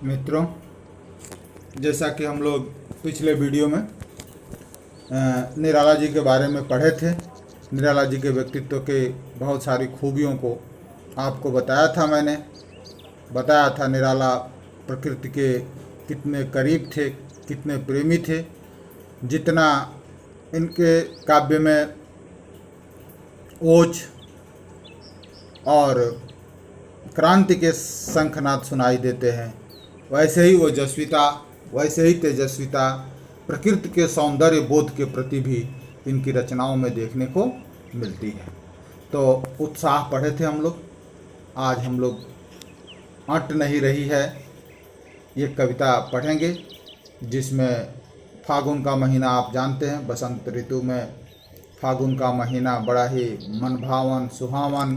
मित्रों, जैसा कि हम लोग पिछले वीडियो में निराला जी के बारे में पढ़े थे, निराला जी के व्यक्तित्व के बहुत सारी खूबियों को आपको बताया था। मैंने बताया था निराला प्रकृति के कितने करीब थे, कितने प्रेमी थे। जितना इनके काव्य में ओज और क्रांति के शंखनाद सुनाई देते हैं, वैसे ही ओजस्विता, वैसे ही तेजस्विता प्रकृति के सौंदर्य बोध के प्रति भी इनकी रचनाओं में देखने को मिलती है। तो उत्साह पढ़े थे हम लोग। आज हम लोग अट नहीं रही है ये कविता पढ़ेंगे, जिसमें फागुन का महीना आप जानते हैं। बसंत ऋतु में फागुन का महीना बड़ा ही मनभावन सुहावन,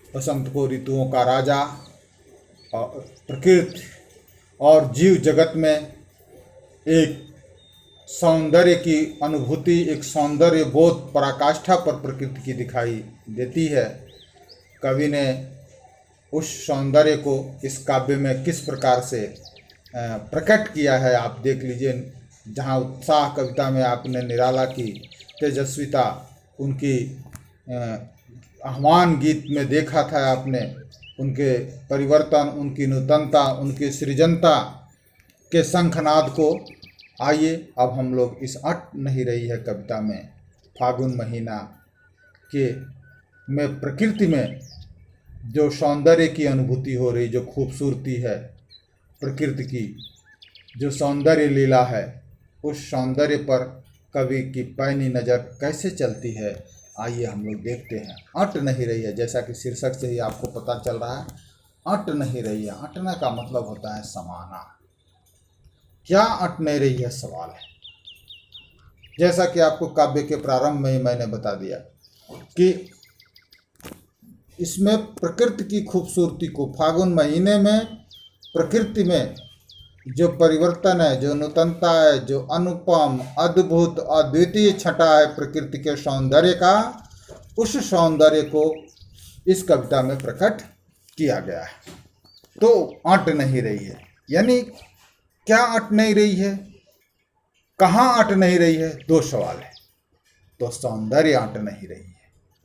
बसंत को ऋतुओं का राजा और प्रकृति और जीव जगत में एक सौंदर्य की अनुभूति, एक सौंदर्य बोध पराकाष्ठा पर प्रकृति की दिखाई देती है। कवि ने उस सौंदर्य को इस काव्य में किस प्रकार से प्रकट किया है, आप देख लीजिए। जहाँ उत्साह कविता में आपने निराला की तेजस्विता, उनकी आह्वान गीत में देखा था आपने, उनके परिवर्तन, उनकी नूतनता, उनकी सृजनता के शंखनाद को। आइए अब हम लोग इस अट नहीं रही है कविता में फागुन महीना के में प्रकृति में जो सौंदर्य की अनुभूति हो रही, जो खूबसूरती है प्रकृति की, जो सौंदर्य लीला है, उस सौंदर्य पर कवि की पैनी नज़र कैसे चलती है, आइए हम लोग देखते हैं। अट नहीं रही है, जैसा कि शीर्षक से ही आपको पता चल रहा है, अट नहीं रही है। अटने का मतलब होता है समाना। क्या अट नहीं रही है सवाल है। जैसा कि आपको काव्य के प्रारंभ में ही मैंने बता दिया कि इसमें प्रकृति की खूबसूरती को, फागुन महीने में प्रकृति में जो परिवर्तन है, जो नूतनता है, जो अनुपम, अद्भुत, अद्वितीय छटा है प्रकृति के सौंदर्य का, उस सौंदर्य को इस कविता में प्रकट किया गया है। तो अट नहीं रही है, यानी क्या अट नहीं रही है, कहाँ अट नहीं रही है, दो सवाल है। तो सौंदर्य अट नहीं रही है।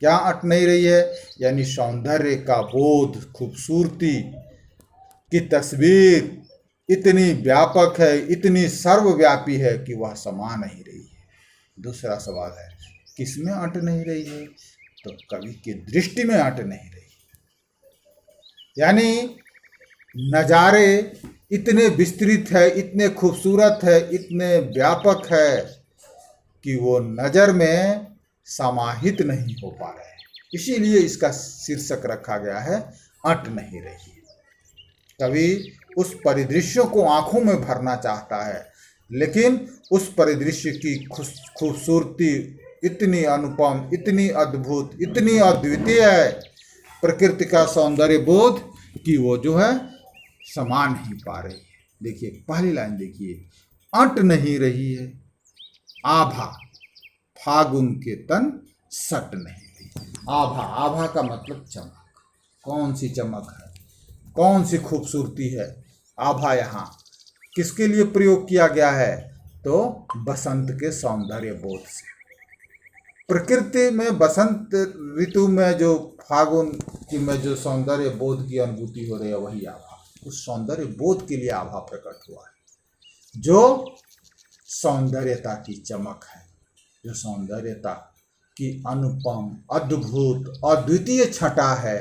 क्या अट नहीं रही है, यानी सौंदर्य का बोध, खूबसूरती की तस्वीर इतनी व्यापक है, इतनी सर्वव्यापी है कि वह समा नहीं रही है। दूसरा सवाल है, किसमें अट नहीं रही है, तो कवि की दृष्टि में अट नहीं रही, यानी नज़ारे इतने विस्तृत है, इतने खूबसूरत है, इतने व्यापक है कि वो नज़र में समाहित नहीं हो पा रहे हैं। इसीलिए इसका शीर्षक रखा गया है अट नहीं रही। कवि उस परिदृश्यों को आंखों में भरना चाहता है, लेकिन उस परिदृश्य की खूबसूरती इतनी अनुपम, इतनी अद्भुत, इतनी अद्वितीय है प्रकृति का सौंदर्य बोध कि वो जो है समा नहीं पा रही है। देखिए पहली लाइन देखिए, अट नहीं रही है आभा फागुन के तन सट नहीं रही। आभा, आभा का मतलब चमक। कौन सी चमक है, कौन सी खूबसूरती है। आभा यहाँ किसके लिए प्रयोग किया गया है, तो बसंत के सौंदर्य बोध से। प्रकृति में बसंत ऋतु में जो फागुन की में जो सौंदर्य बोध की अनुभूति हो रही है, वही आभा, उस सौंदर्य बोध के लिए आभा प्रकट हुआ है। जो सौंदर्यता की चमक है, जो सौंदर्यता की अनुपम, अद्भुत, अद्वितीय छटा है,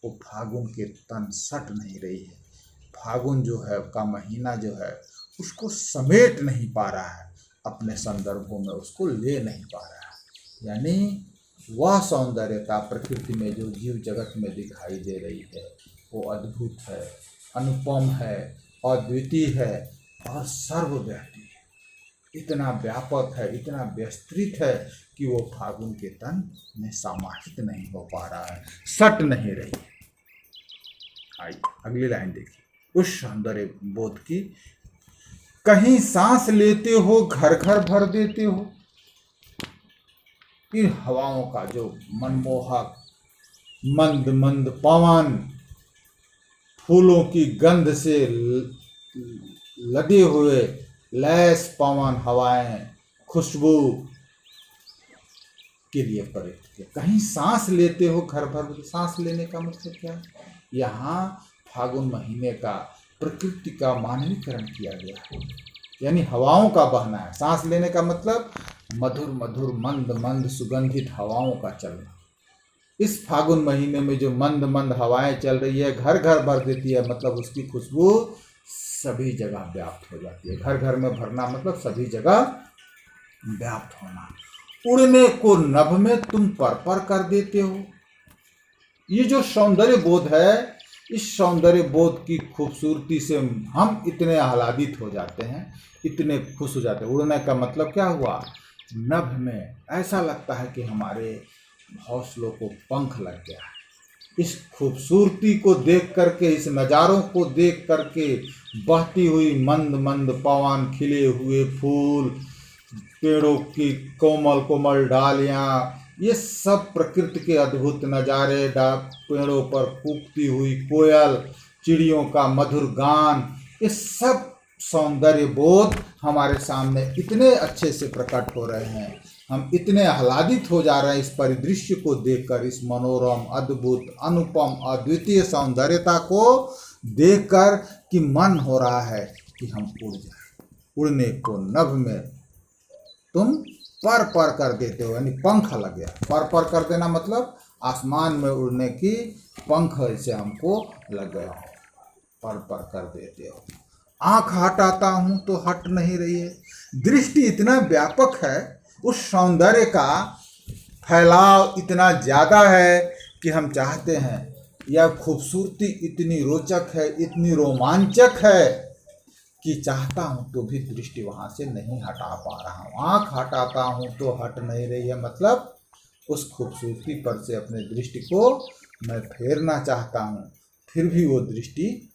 वो फागुन के तन सट नहीं रही है। फागुन जो है का महीना जो है, उसको समेट नहीं पा रहा है, अपने संदर्भों में उसको ले नहीं पा रहा है। यानी वह सौंदर्यता प्रकृति में जो जीव जगत में दिखाई दे रही है, वो अद्भुत है, अनुपम है, अद्वितीय है और सर्वव्यापी है। इतना व्यापक है, इतना विस्तृत है कि वो फागुन के तन में समाहित नहीं हो पा रहा है, सट नहीं रही है। आइए अगली लाइन देखिए, उस सौंदर्य बोध की, कहीं सांस लेते हो घर घर भर देते हो। इन हवाओं का जो मनमोहक मंद मंद पवन, फूलों की गंध से लदे हुए लैस पवन हवाएं खुशबू के लिए प्रयुक्त किया। कहीं सांस लेते हो घर भर, सांस लेने का मतलब क्या है? यहाँ फागुन महीने का प्रकृति का मानवीकरण किया गया है, यानी हवाओं का बहना है। सांस लेने का मतलब मधुर मधुर मंद मंद सुगंधित हवाओं का चलना। इस फागुन महीने में जो मंद मंद हवाएं चल रही है, घर घर भर देती है, मतलब उसकी खुशबू सभी जगह व्याप्त हो जाती है। घर घर में भरना मतलब सभी जगह व्याप्त होना। उड़ने को नभ में तुम पर पर कर देते हो। ये जो सौंदर्य बोध है, इस सौंदर्य बोध की खूबसूरती से हम इतने आह्लादित हो जाते हैं, इतने खुश हो जाते हैं। उड़ने का मतलब क्या हुआ? नभ में ऐसा लगता है कि हमारे हौसलों को पंख लग गया। इस खूबसूरती को देख करके, इस नज़ारों को देख करके, बहती हुई मंद मंद पवन, खिले हुए फूल, पेड़ों की कोमल कोमल डालियाँ, ये सब प्रकृति के अद्भुत नज़ारे, पेड़ों पर कूकती हुई कोयल, चिड़ियों का मधुर गान, ये सब सौंदर्य बोध हमारे सामने इतने अच्छे से प्रकट हो रहे हैं। हम इतने आह्लादित हो जा रहे हैं इस परिदृश्य को देखकर, इस मनोरम, अद्भुत, अनुपम, अद्वितीय सौंदर्यता को देखकर कि मन हो रहा है कि हम उड़ जाए। उड़ने को नभ में तुम पर पर कर देते हो, यानी पंख लग गया। पर पर कर देना मतलब आसमान में उड़ने की पंख से हमको लग गया हो, पर पर कर देते हो। आँख हटाता हूँ तो हट नहीं रही है। दृष्टि इतना व्यापक है, उस सौंदर्य का फैलाव इतना ज़्यादा है कि हम चाहते हैं, यह खूबसूरती इतनी रोचक है, इतनी रोमांचक है कि चाहता हूँ तो भी दृष्टि वहाँ से नहीं हटा पा रहा हूँ। आँख हटाता हूँ तो हट नहीं रही है, मतलब उस खूबसूरती पर से अपने दृष्टि को मैं फेरना चाहता हूँ, फिर भी वो दृष्टि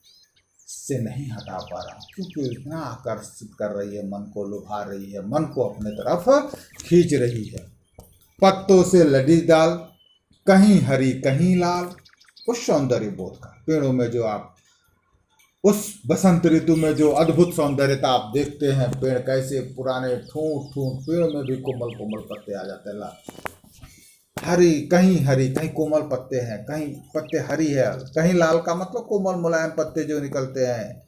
से नहीं हटा पा रहा हूँ, क्योंकि इतना आकर्षित कर रही है, मन को लुभा रही है, मन को अपने तरफ खींच रही है। पत्तों से लदी डाल, कहीं हरी कहीं लाल, उस सौंदर्य बोध का। पेड़ों में जो आप उस बसंत ऋतु में जो अद्भुत सौंदर्यता आप देखते हैं, पेड़ कैसे पुराने ठूंठ ठूंठ, पेड़ में भी कोमल कोमल पत्ते आ जाते हैं, लाल हरी कहीं कोमल पत्ते हैं, कहीं पत्ते हरी है, कहीं लाल का मतलब कोमल मुलायम पत्ते जो निकलते हैं।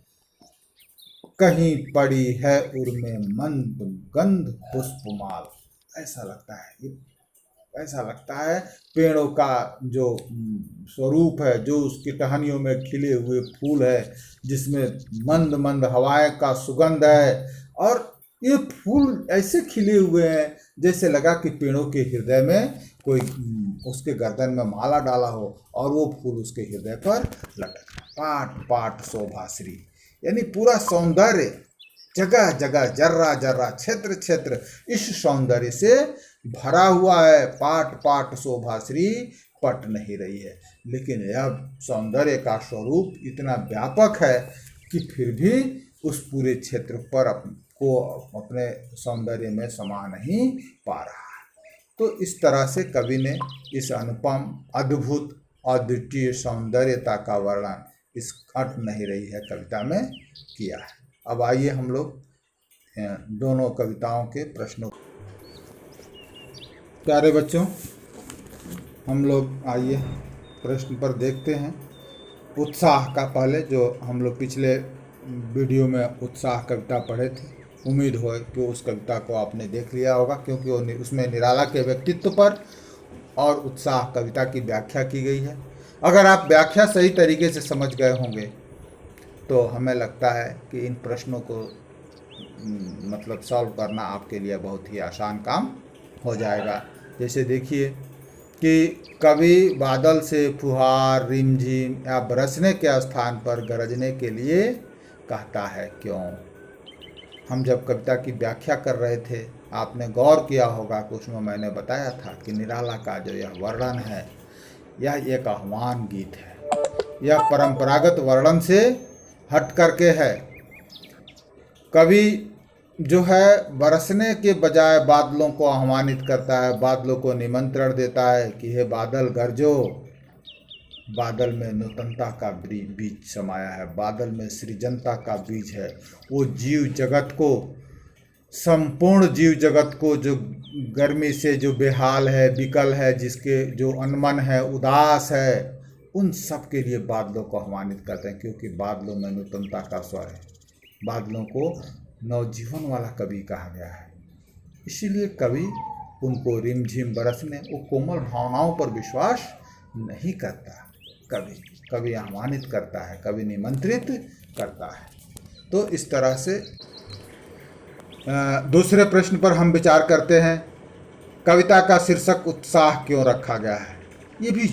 कहीं पड़ी है उर्मे मंद गंध पुष्पमाल, ऐसा लगता है, ऐसा लगता है पेड़ों का जो स्वरूप है, जो उसकी टहनियों में खिले हुए फूल है, जिसमें मंद मंद हवाएं का सुगंध है, और ये फूल ऐसे खिले हुए हैं जैसे लगा कि पेड़ों के हृदय में कोई उसके गर्दन में माला डाला हो और वो फूल उसके हृदय पर लटक। पाट पाट शोभाश्री, यानी पूरा सौंदर्य जगह जगह, जर्रा जर्रा, क्षेत्र क्षेत्र इस सौंदर्य से भरा हुआ है। पाट पाट शोभाश्री, पट नहीं रही है। लेकिन यह सौंदर्य का स्वरूप इतना व्यापक है कि फिर भी उस पूरे क्षेत्र पर को अपने सौंदर्य में समा नहीं पा रहा है। तो इस तरह से कवि ने इस अनुपम, अद्भुत, अद्वितीय सौंदर्यता का वर्णन इस अट नहीं रही है कविता में किया है। अब आइए हम लोग दोनों कविताओं के प्रश्नों। प्यारे बच्चों, हम लोग आइए प्रश्न पर देखते हैं। उत्साह का पहले जो हम लोग पिछले वीडियो में उत्साह कविता पढ़े थे, उम्मीद हो कि उस कविता को आपने देख लिया होगा, क्योंकि वो उसमें निराला के व्यक्तित्व पर और उत्साह कविता की व्याख्या की गई है। अगर आप व्याख्या सही तरीके से समझ गए होंगे तो हमें लगता है कि इन प्रश्नों को मतलब सॉल्व करना आपके लिए बहुत ही आसान काम हो जाएगा। जैसे देखिए कि कवि बादल से फुहार, रिमझिम या बरसने के स्थान पर गरजने के लिए कहता है क्यों। हम जब कविता की व्याख्या कर रहे थे, आपने गौर किया होगा कि उसमें मैंने बताया था कि निराला का जो यह वर्णन है, यह एक आह्वान गीत है। यह परंपरागत वर्णन से हट करके है। कवि जो है बरसने के बजाय बादलों को आह्वानित करता है, बादलों को निमंत्रण देता है कि हे बादल गरजो, बादल में नूतनता का बीज समाया है, बादल में सृजनता का बीज है। वो जीव जगत को, संपूर्ण जीव जगत को जो गर्मी से जो बेहाल है, विकल है, जिसके जो अनमन है, उदास है, उन सब के लिए बादलों को आह्वानित करते हैं, क्योंकि बादलों में नूतनता का स्वर है। बादलों को नवजीवन वाला कवि कहा गया है। इसीलिए कवि उनको रिमझिम बरसने, वो कोमल भावनाओं पर विश्वास नहीं करता। कवि आह्वानित करता है, कवि निमंत्रित करता है। तो इस तरह से दूसरे प्रश्न पर हम विचार करते हैं, कविता का शीर्षक उत्साह क्यों रखा गया है। ये भी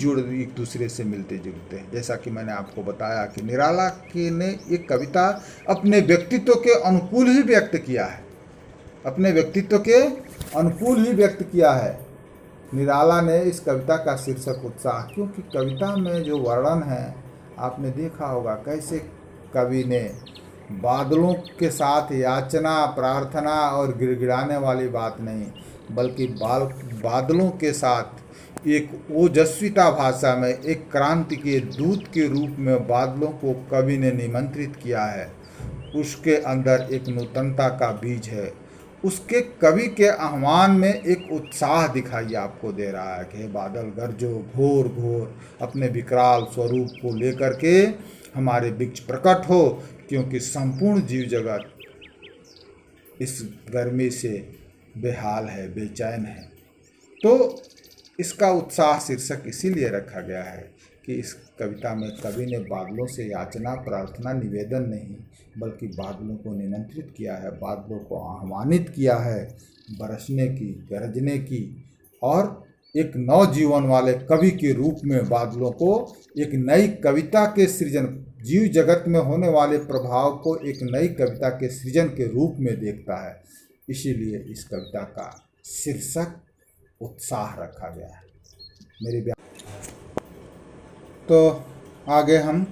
एक दूसरे से मिलते जुलते हैं। जैसा कि मैंने आपको बताया कि निराला ने एक कविता अपने व्यक्तित्व के अनुकूल ही व्यक्त किया है, अपने व्यक्तित्व के अनुकूल ही व्यक्त किया है। निराला ने इस कविता का शीर्षक उत्साह, क्योंकि कविता में जो वर्णन है आपने देखा होगा कैसे कवि ने बादलों के साथ याचना, प्रार्थना और गिड़गिड़ाने वाली बात नहीं, बल्कि बादलों के साथ एक ओजस्विता भाषा में एक क्रांति के दूत के रूप में बादलों को कवि ने निमंत्रित किया है। उसके अंदर एक नूतनता का बीज है। उसके कवि के आह्वान में एक उत्साह दिखाई आपको दे रहा है कि हे बादल गरजो, घोर घोर अपने विकराल स्वरूप को लेकर के हमारे बीच प्रकट हो, क्योंकि संपूर्ण जीव जगत इस गर्मी से बेहाल है, बेचैन है। तो इसका उत्साह शीर्षक इसीलिए रखा गया है कि इस कविता में कवि ने बादलों से याचना, प्रार्थना, निवेदन नहीं, बल्कि बादलों को निमंत्रित किया है, बादलों को आह्वानित किया है बरसने की, गरजने की, और एक नवजीवन वाले कवि के रूप में बादलों को एक नई कविता के सृजन, जीव जगत में होने वाले प्रभाव को एक नई कविता के सृजन के रूप में देखता है। इसीलिए इस कविता का शीर्षक उत्साह रखा गया है। तो आगे हम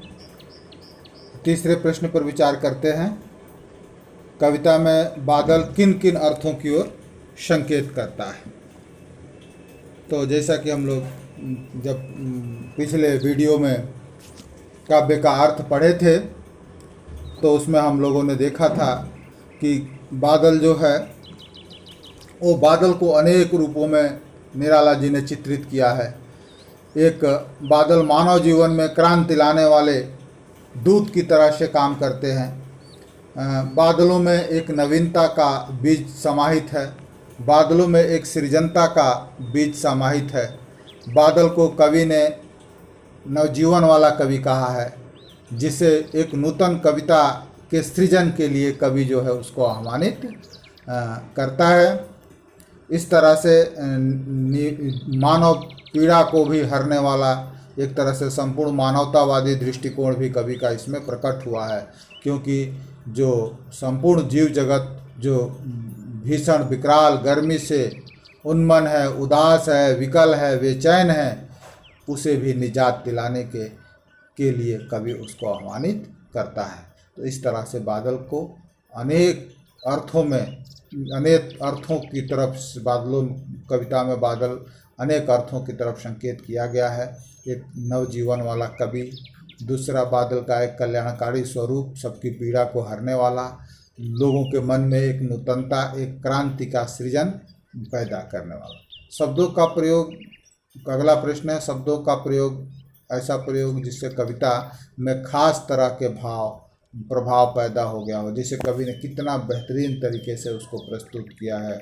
तीसरे प्रश्न पर विचार करते हैं, कविता में बादल किन किन अर्थों की ओर संकेत करता है। तो जैसा कि हम लोग जब पिछले वीडियो में काव्य का अर्थ पढ़े थे, तो उसमें हम लोगों ने देखा था कि बादल जो है वो बादल को अनेक रूपों में निराला जी ने चित्रित किया है। एक बादल मानव जीवन में क्रांति लाने वाले दूत की तरह से काम करते हैं। बादलों में एक नवीनता का बीज समाहित है, बादलों में एक सृजनता का बीज समाहित है। बादल को कवि ने नवजीवन वाला कवि कहा है, जिसे एक नूतन कविता के सृजन के लिए कवि जो है उसको आह्वानित करता है। इस तरह से मानव पीड़ा को भी हरने वाला एक तरह से संपूर्ण मानवतावादी दृष्टिकोण भी कवि का इसमें प्रकट हुआ है, क्योंकि जो संपूर्ण जीव जगत जो भीषण विकराल गर्मी से उन्मन है, उदास है, विकल है, बेचैन है, उसे भी निजात दिलाने के लिए कवि उसको आह्वानित करता है। तो इस तरह से बादल को अनेक अर्थों में, अनेक अर्थों की तरफ बादलों, कविता में बादल अनेक अर्थों की तरफ संकेत किया गया है। एक नवजीवन वाला कवि, दूसरा बादल का एक कल्याणकारी स्वरूप, सबकी पीड़ा को हरने वाला, लोगों के मन में एक नूतनता, एक क्रांति का सृजन पैदा करने वाला। शब्दों का प्रयोग, अगला प्रश्न है, शब्दों का प्रयोग, ऐसा प्रयोग जिससे कविता में खास तरह के प्रभाव पैदा हो गया हो। जैसे कवि ने कितना बेहतरीन तरीके से उसको प्रस्तुत किया है,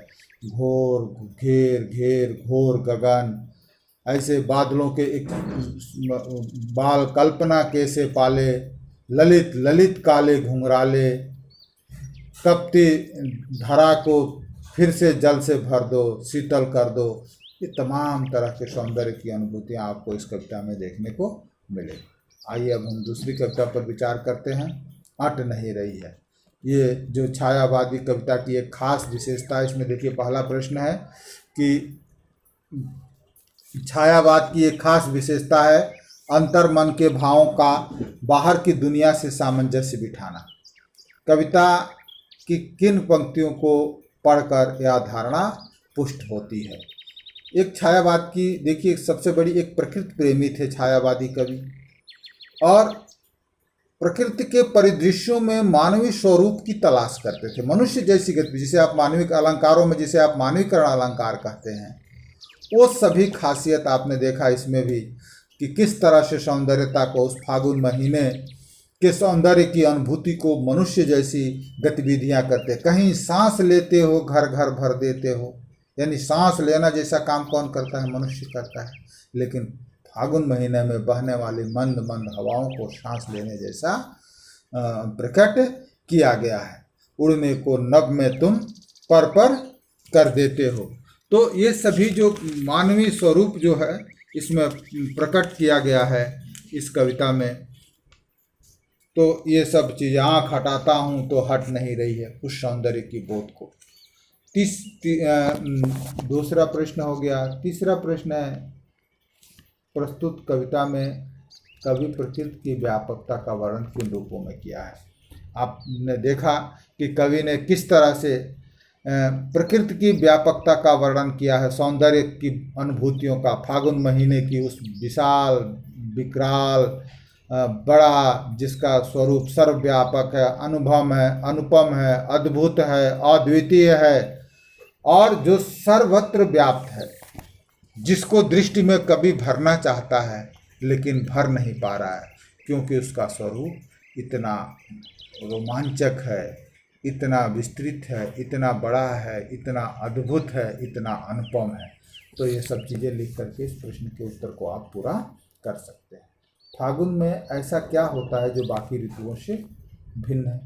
घोर घेर घेर घोर गगन, ऐसे बादलों के एक बाल कल्पना कैसे पाले, ललित ललित काले घुंघराले, तपती धरा को फिर से जल से भर दो, शीतल कर दो। ये तमाम तरह के सौंदर्य की अनुभूतियाँ आपको इस कविता में देखने को मिलेगी। आइए अब हम दूसरी कविता पर विचार करते हैं, अट नहीं रही है। ये जो छायावादी कविता की एक खास विशेषता है, इसमें देखिए पहला प्रश्न है कि छायावाद की एक खास विशेषता है अंतर मन के भावों का बाहर की दुनिया से सामंजस्य बिठाना। कविता की किन पंक्तियों को पढ़कर यह धारणा पुष्ट होती है? एक छायावाद की देखिए सबसे बड़ी एक प्रकृति प्रेमी थे छायावादी कवि, और प्रकृति के परिदृश्यों में मानवीय स्वरूप की तलाश करते थे। मनुष्य जैसी गति, जिसे आप मानविक अलंकारों में जिसे आप मानवीकरण अलंकार कहते हैं, वो सभी खासियत आपने देखा इसमें भी कि किस तरह से सौंदर्यता को उस फागुन महीने के सौंदर्य की अनुभूति को मनुष्य जैसी गतिविधियां करते। कहीं सांस लेते हो घर घर भर देते हो, यानी सांस लेना जैसा काम कौन करता है? मनुष्य करता है। लेकिन फागुन महीने में बहने वाली मंद मंद हवाओं को सांस लेने जैसा प्रकट किया गया है। उड़ने को नभ में तुम पर कर देते हो। तो ये सभी जो मानवीय स्वरूप जो है इसमें प्रकट किया गया है इस कविता में। तो ये सब चीज़ आँख हटाता हूँ तो हट नहीं रही है उस सौंदर्य की बोध को। दूसरा प्रश्न हो गया। तीसरा प्रश्न है, प्रस्तुत कविता में कवि प्रकृति की व्यापकता का वर्णन किन रूपों में किया है? आपने देखा कि कवि ने किस तरह से प्रकृति की व्यापकता का वर्णन किया है, सौंदर्य की अनुभूतियों का, फागुन महीने की उस विशाल विकराल बड़ा जिसका स्वरूप सर्वव्यापक है, अनुभव है, अनुपम है, अद्भुत है, अद्वितीय है और जो सर्वत्र व्याप्त है, जिसको दृष्टि में कभी भरना चाहता है लेकिन भर नहीं पा रहा है, क्योंकि उसका स्वरूप इतना रोमांचक है, इतना विस्तृत है, इतना बड़ा है, इतना अद्भुत है, इतना अनुपम है। तो ये सब चीज़ें लिख करके इस प्रश्न के उत्तर को आप पूरा कर सकते हैं। फागुन में ऐसा क्या होता है जो बाकी ऋतुओं से भिन्न है?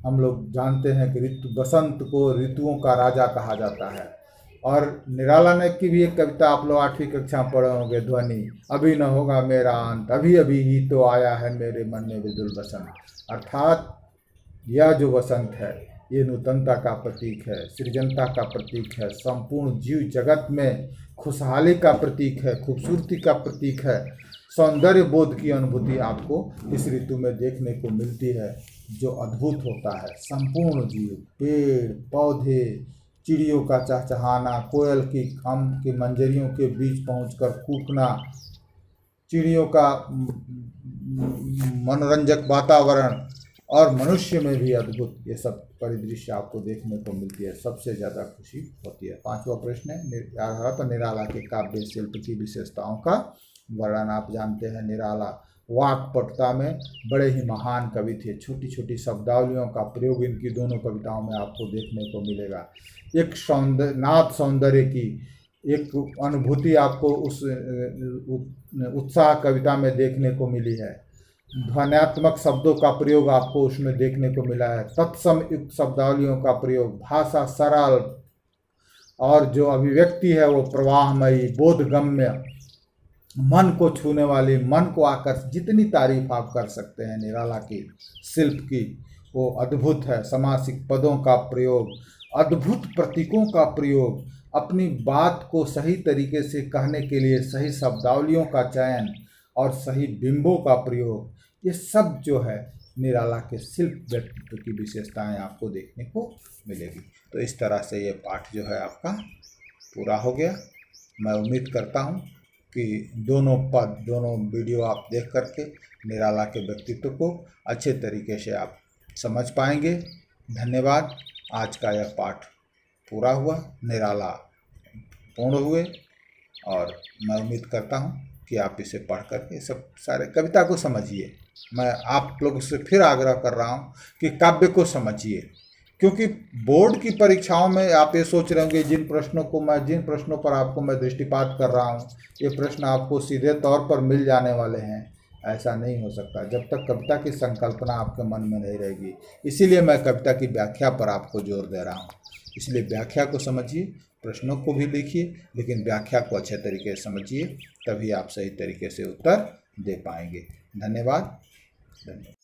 हम लोग जानते हैं कि बसंत को ऋतुओं का राजा कहा जाता है। और निराला ने की भी एक कविता आप लोग 8वीं कक्षा में पढ़े होंगे, ध्वनि, अभी न होगा मेरा अंत, अभी अभी ही तो आया है मेरे मन में विदुल बसंत। अर्थात यह जो बसंत है ये नूतनता का प्रतीक है, सृजनता का प्रतीक है, संपूर्ण जीव जगत में खुशहाली का प्रतीक है, खूबसूरती का प्रतीक है। सौंदर्य बोध की अनुभूति आपको इस ऋतु में देखने को मिलती है जो अद्भुत होता है। संपूर्ण जीव, पेड़ पौधे, चिड़ियों का चहचहाना, कोयल की खम की मंजरियों के बीच पहुंचकर कूकना, चिड़ियों का मनोरंजक वातावरण और मनुष्य में भी अद्भुत ये सब परिदृश्य आपको देखने को मिलती है। सबसे ज़्यादा खुशी होती है। 5वां प्रश्न है, निराला के काव्य शिल्प की विशेषताओं का वर्णन। आप जानते हैं निराला वाक्पटुता में बड़े ही महान कवि थे। छोटी छोटी शब्दावलियों का प्रयोग इनकी दोनों कविताओं में आपको देखने को मिलेगा। एक नाद सौंदर्य की एक अनुभूति आपको उस उत्साह कविता में देखने को मिली है। ध्वन्यात्मक शब्दों का प्रयोग आपको उसमें देखने को मिला है। तत्सम युक्त शब्दावलियों का प्रयोग, भाषा सरल और जो अभिव्यक्ति है वो प्रवाहमयी, बोधगम्य, मन को छूने वाली, मन को आकर्षित, जितनी तारीफ आप कर सकते हैं निराला की शिल्प की वो अद्भुत है। समासिक पदों का प्रयोग, अद्भुत प्रतीकों का प्रयोग, अपनी बात को सही तरीके से कहने के लिए सही शब्दावलियों का चयन और सही बिंबों का प्रयोग, ये सब जो है निराला के शिल्प व्यक्तित्व की विशेषताएं आपको देखने को मिलेगी। तो इस तरह से ये पाठ जो है आपका पूरा हो गया। मैं उम्मीद करता हूँ कि दोनों वीडियो आप देख करके निराला के व्यक्तित्व को अच्छे तरीके से आप समझ पाएंगे। धन्यवाद। आज का यह पाठ पूरा हुआ, निराला पूर्ण हुए और मैं उम्मीद करता हूँ कि आप इसे पढ़ करके सब सारे कविता को समझिए। मैं आप लोगों से फिर आग्रह कर रहा हूँ कि काव्य को समझिए, क्योंकि बोर्ड की परीक्षाओं में आप ये सोच रहे होंगे जिन प्रश्नों पर आपको मैं दृष्टिपात कर रहा हूँ ये प्रश्न आपको सीधे तौर पर मिल जाने वाले हैं। ऐसा नहीं हो सकता जब तक कविता की संकल्पना आपके मन में नहीं रहेगी। इसीलिए मैं कविता की व्याख्या पर आपको जोर दे रहा हूँ। इसलिए व्याख्या को समझिए, प्रश्नों को भी लिखिए, लेकिन व्याख्या को अच्छे तरीके से समझिए, तभी आप सही तरीके से उत्तर दे पाएंगे। धन्यवाद।